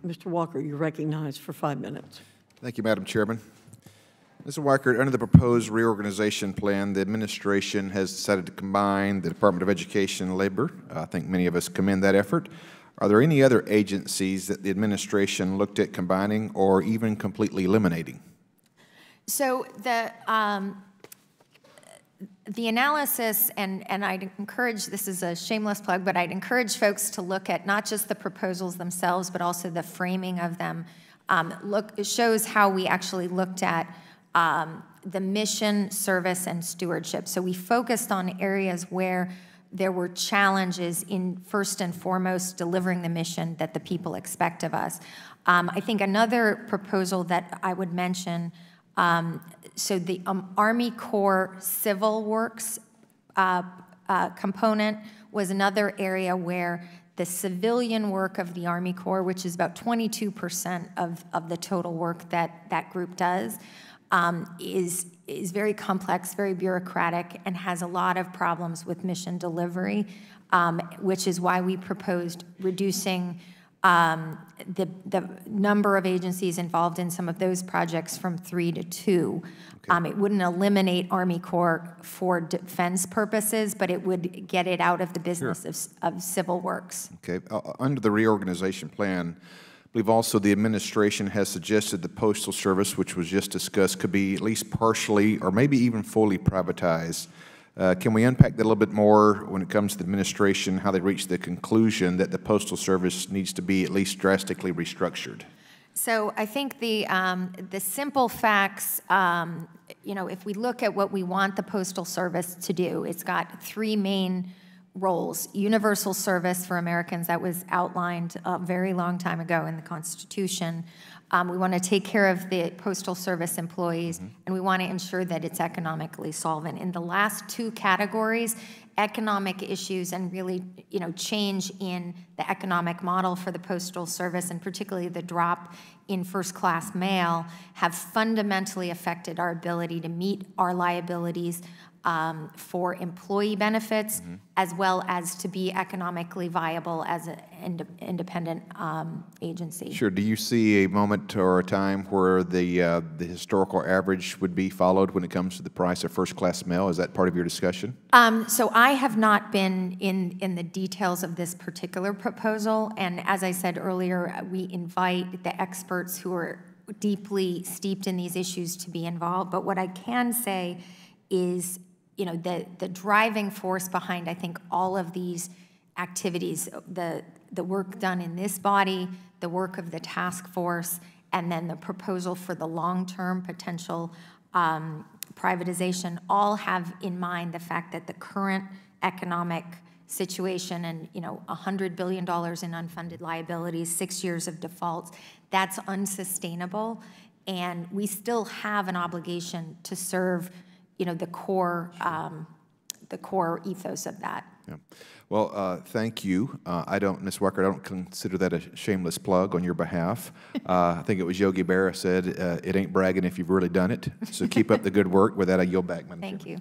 Mr. Walker, you're recognized for 5 minutes. Thank you, Madam Chairman. Mr. Walker, under the proposed reorganization plan, the administration has decided to combine the Department of Education and Labor. I think many of us commend that effort. Are there any other agencies that the administration looked at combining or even completely eliminating? So the analysis, and I'd encourage, this is a shameless plug, but I'd encourage folks to look at not just the proposals themselves, but also the framing of them. It shows how we actually looked at the mission, service, and stewardship. So we focused on areas where there were challenges in, first and foremost, delivering the mission that the people expect of us. I think another proposal that I would mention, so the Army Corps Civil Works component was another area where the civilian work of the Army Corps, which is about 22% of the total work that that group does, is very complex, very bureaucratic, and has a lot of problems with mission delivery, which is why we proposed reducing the number of agencies involved in some of those projects from 3 to 2. Okay. It wouldn't eliminate Army Corps for defense purposes, but it would get it out of the business of civil works. Okay. Under the reorganization plan, I believe also the administration has suggested the Postal Service, which was just discussed, could be at least partially or maybe even fully privatized. Can we unpack that a little bit more when it comes to the administration, how they reached the conclusion that the Postal Service needs to be at least drastically restructured? So I think the simple facts, you know, if we look at what we want the Postal Service to do, it's got 3 main roles. Universal service for Americans, that was outlined a very long time ago in the Constitution. We want to take care of the Postal Service employees, and we want to ensure that it's economically solvent. In the last 2 categories, economic issues and really, you know, change in the economic model for the Postal Service, and particularly the drop in first-class mail, have fundamentally affected our ability to meet our liabilities for employee benefits, as well as to be economically viable as an independent agency. Sure. Do you see a moment or a time where the historical average would be followed when it comes to the price of first-class mail? Is that part of your discussion? So I have not been in the details of this particular proposal, and as I said earlier, we invite the experts who are deeply steeped in these issues to be involved. But what I can say is, you know, the driving force behind, I think, all of these activities, the work done in this body, the work of the task force, and then the proposal for the long-term potential privatization, all have in mind the fact that the current economic situation and, you know, $100 billion in unfunded liabilities, 6 years of defaults, that's unsustainable. And we still have an obligation to serve, you know, the core ethos of that. Yeah. Well, thank you. Ms. Walker, I don't consider that a shameless plug on your behalf. I think it was Yogi Berra said, it ain't bragging if you've really done it. So keep up the good work. With that, I yield back, Madam Chair. Thank you.